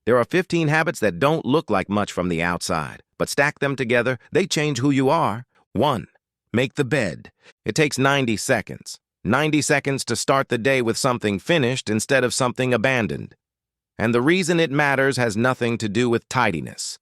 There are 15 habits that don't look like much from the outside, but stack them together, they change who you are. 1. Make the bed. It takes 90 seconds. 90 seconds to start the day with something finished instead of something abandoned. And the reason it matters has nothing to do with tidiness.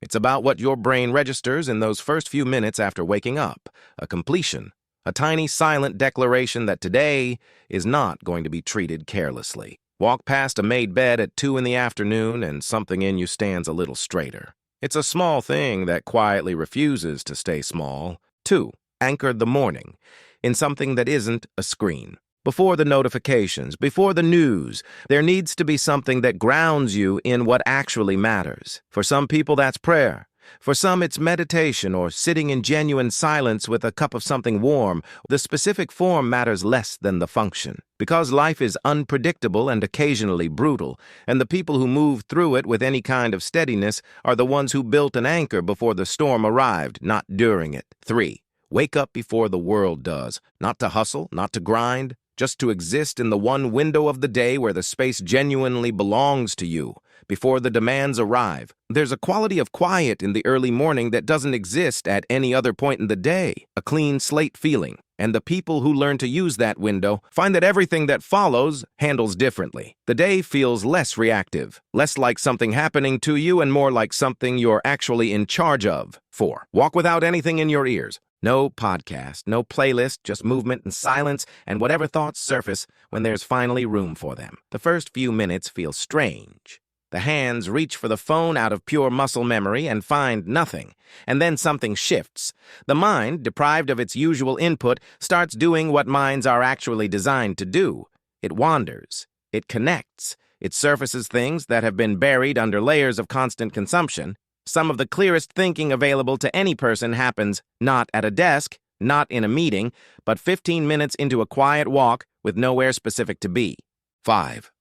It's about what your brain registers in those first few minutes after waking up, a completion, a tiny silent declaration that today is not going to be treated carelessly. Walk past a made bed at 2 in the afternoon and something in you stands a little straighter. It's a small thing that quietly refuses to stay small. 2. Anchor the morning in something that isn't a screen. Before the notifications, before the news, there needs to be something that grounds you in what actually matters. For some people, that's prayer. For some, it's meditation or sitting in genuine silence with a cup of something warm. The specific form matters less than the function. Because life is unpredictable and occasionally brutal, and the people who move through it with any kind of steadiness are the ones who built an anchor before the storm arrived, not during it. 3. Wake up before the world does. Not to hustle, not to grind, just to exist in the one window of the day where the space genuinely belongs to you. Before the demands arrive, there's a quality of quiet in the early morning that doesn't exist at any other point in the day, a clean slate feeling. And the people who learn to use that window find that everything that follows handles differently. The day feels less reactive, less like something happening to you and more like something you're actually in charge of. 4. Walk without anything in your ears. No podcast, no playlist, just movement and silence and whatever thoughts surface when there's finally room for them. The first few minutes feel strange. The hands reach for the phone out of pure muscle memory and find nothing. And then something shifts. The mind, deprived of its usual input, starts doing what minds are actually designed to do. It wanders. It connects. It surfaces things that have been buried under layers of constant consumption. Some of the clearest thinking available to any person happens not at a desk, not in a meeting, but 15 minutes into a quiet walk with nowhere specific to be. 5.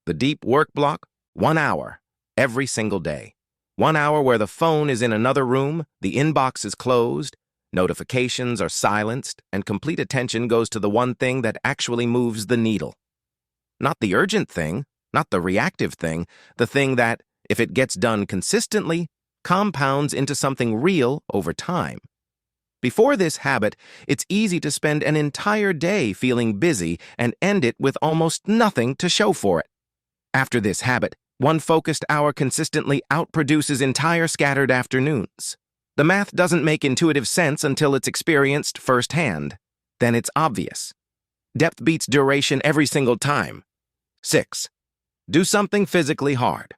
The deep work block. 1 hour, every single day. 1 hour where the phone is in another room, the inbox is closed, notifications are silenced, and complete attention goes to the one thing that actually moves the needle. Not the urgent thing, not the reactive thing, the thing that, if it gets done consistently, compounds into something real over time. Before this habit, it's easy to spend an entire day feeling busy and end it with almost nothing to show for it. After this habit, one focused hour consistently outproduces entire scattered afternoons. The math doesn't make intuitive sense until it's experienced firsthand. Then it's obvious. Depth beats duration every single time. 6. Do something physically hard.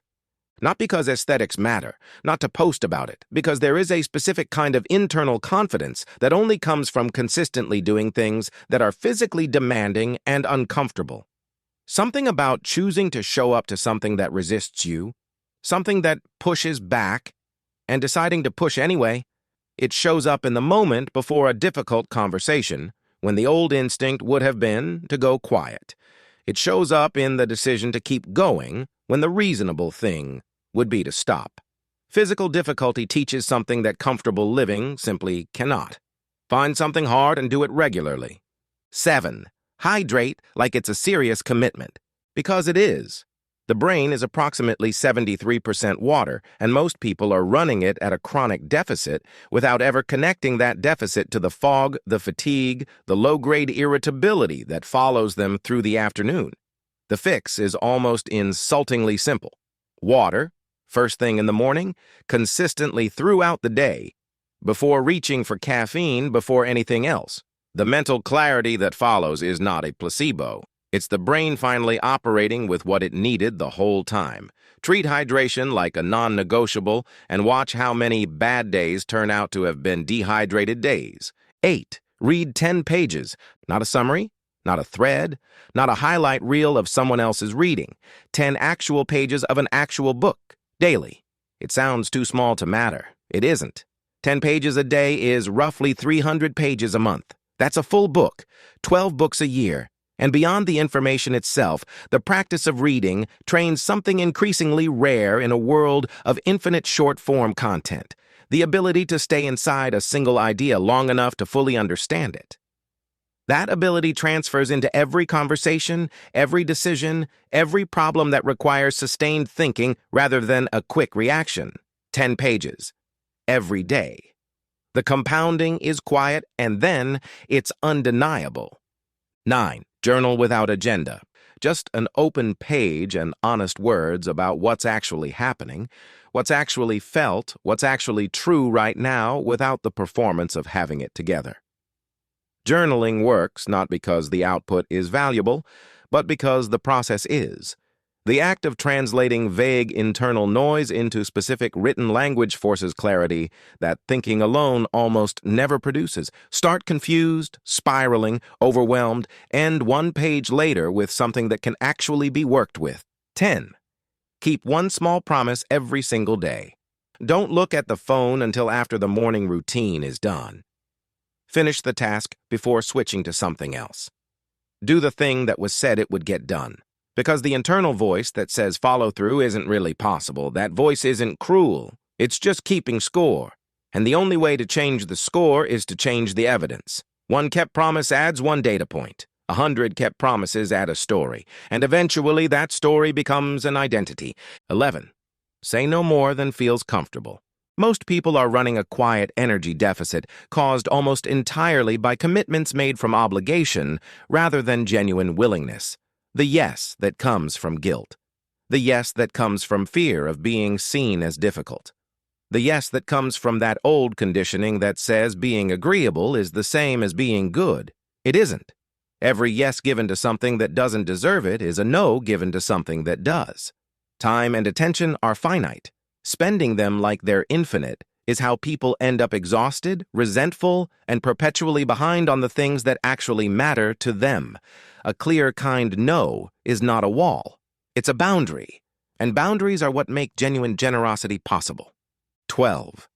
Not because aesthetics matter, not to post about it, because there is a specific kind of internal confidence that only comes from consistently doing things that are physically demanding and uncomfortable. Something about choosing to show up to something that resists you, something that pushes back, and deciding to push anyway. It shows up in the moment before a difficult conversation, when the old instinct would have been to go quiet. It shows up in the decision to keep going when the reasonable thing would be to stop. Physical difficulty teaches something that comfortable living simply cannot. Find something hard and do it regularly. 7. Hydrate like it's a serious commitment. Because it is. The brain is approximately 73% water, and most people are running it at a chronic deficit without ever connecting that deficit to the fog, the fatigue, the low-grade irritability that follows them through the afternoon. The fix is almost insultingly simple. Water, first thing in the morning, consistently throughout the day, before reaching for caffeine before anything else. The mental clarity that follows is not a placebo. It's the brain finally operating with what it needed the whole time. Treat hydration like a non-negotiable and watch how many bad days turn out to have been dehydrated days. 8. Read 10 pages. Not a summary, not a thread, not a highlight reel of someone else's reading. 10 actual pages of an actual book, daily. It sounds too small to matter. It isn't. 10 pages a day is roughly 300 pages a month. That's a full book, 12 books a year. And beyond the information itself, the practice of reading trains something increasingly rare in a world of infinite short-form content, the ability to stay inside a single idea long enough to fully understand it. That ability transfers into every conversation, every decision, every problem that requires sustained thinking rather than a quick reaction. 10 pages. Every day. The compounding is quiet, and then it's undeniable. 9. Journal without agenda. Just an open page and honest words about what's actually happening, what's actually felt, what's actually true right now without the performance of having it together. Journaling works not because the output is valuable, but because the process is. The act of translating vague internal noise into specific written language forces clarity that thinking alone almost never produces. Start confused, spiraling, overwhelmed, end one page later with something that can actually be worked with. 10. Keep one small promise every single day. Don't look at the phone until after the morning routine is done. Finish the task before switching to something else. Do the thing that was said it would get done. Because the internal voice that says follow through isn't really possible. That voice isn't cruel. It's just keeping score. And the only way to change the score is to change the evidence. One kept promise adds one data point. 100 kept promises add a story. And eventually that story becomes an identity. 11. Say no more than feels comfortable. Most people are running a quiet energy deficit caused almost entirely by commitments made from obligation rather than genuine willingness. The yes that comes from guilt. The yes that comes from fear of being seen as difficult. The yes that comes from that old conditioning that says being agreeable is the same as being good. It isn't. Every yes given to something that doesn't deserve it is a no given to something that does. Time and attention are finite. Spending them like they're infinite is how people end up exhausted, resentful, and perpetually behind on the things that actually matter to them. A clear, kind no is not a wall. It's a boundary, and boundaries are what make genuine generosity possible. 12.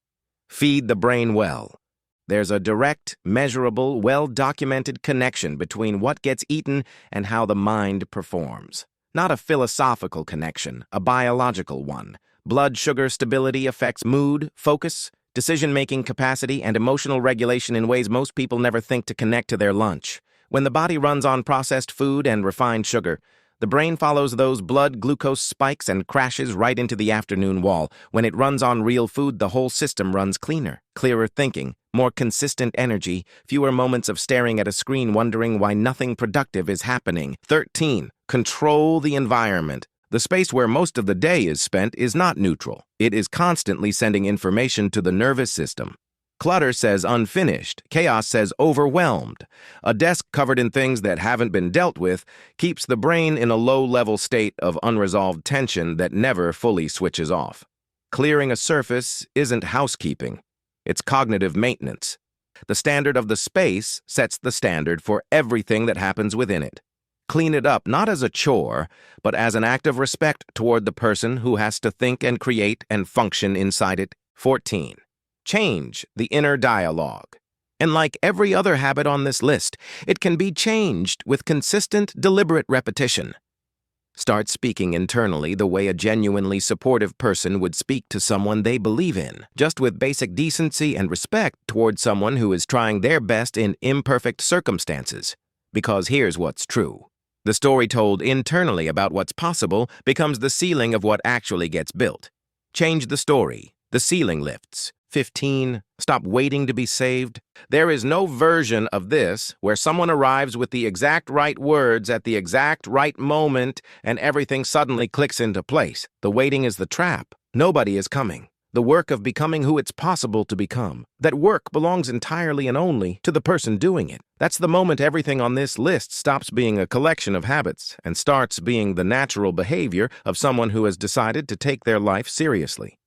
Feed the brain well. There's a direct, measurable, well-documented connection between what gets eaten and how the mind performs. Not a philosophical connection, a biological one. Blood sugar stability affects mood, focus, decision-making capacity, and emotional regulation in ways most people never think to connect to their lunch. When the body runs on processed food and refined sugar, the brain follows those blood glucose spikes and crashes right into the afternoon wall. When it runs on real food, the whole system runs cleaner, clearer thinking, more consistent energy, fewer moments of staring at a screen wondering why nothing productive is happening. 13. Control the environment. The space where most of the day is spent is not neutral. It is constantly sending information to the nervous system. Clutter says unfinished. Chaos says overwhelmed. A desk covered in things that haven't been dealt with keeps the brain in a low-level state of unresolved tension that never fully switches off. Clearing a surface isn't housekeeping. It's cognitive maintenance. The standard of the space sets the standard for everything that happens within it. Clean it up not as a chore, but as an act of respect toward the person who has to think and create and function inside it. 14. Change the inner dialogue. And like every other habit on this list, it can be changed with consistent, deliberate repetition. Start speaking internally the way a genuinely supportive person would speak to someone they believe in, just with basic decency and respect toward someone who is trying their best in imperfect circumstances. Because here's what's true. The story told internally about what's possible becomes the ceiling of what actually gets built. Change the story. The ceiling lifts. 15. Stop waiting to be saved. There is no version of this where someone arrives with the exact right words at the exact right moment and everything suddenly clicks into place. The waiting is the trap. Nobody is coming. The work of becoming who it's possible to become. That work belongs entirely and only to the person doing it. That's the moment everything on this list stops being a collection of habits and starts being the natural behavior of someone who has decided to take their life seriously.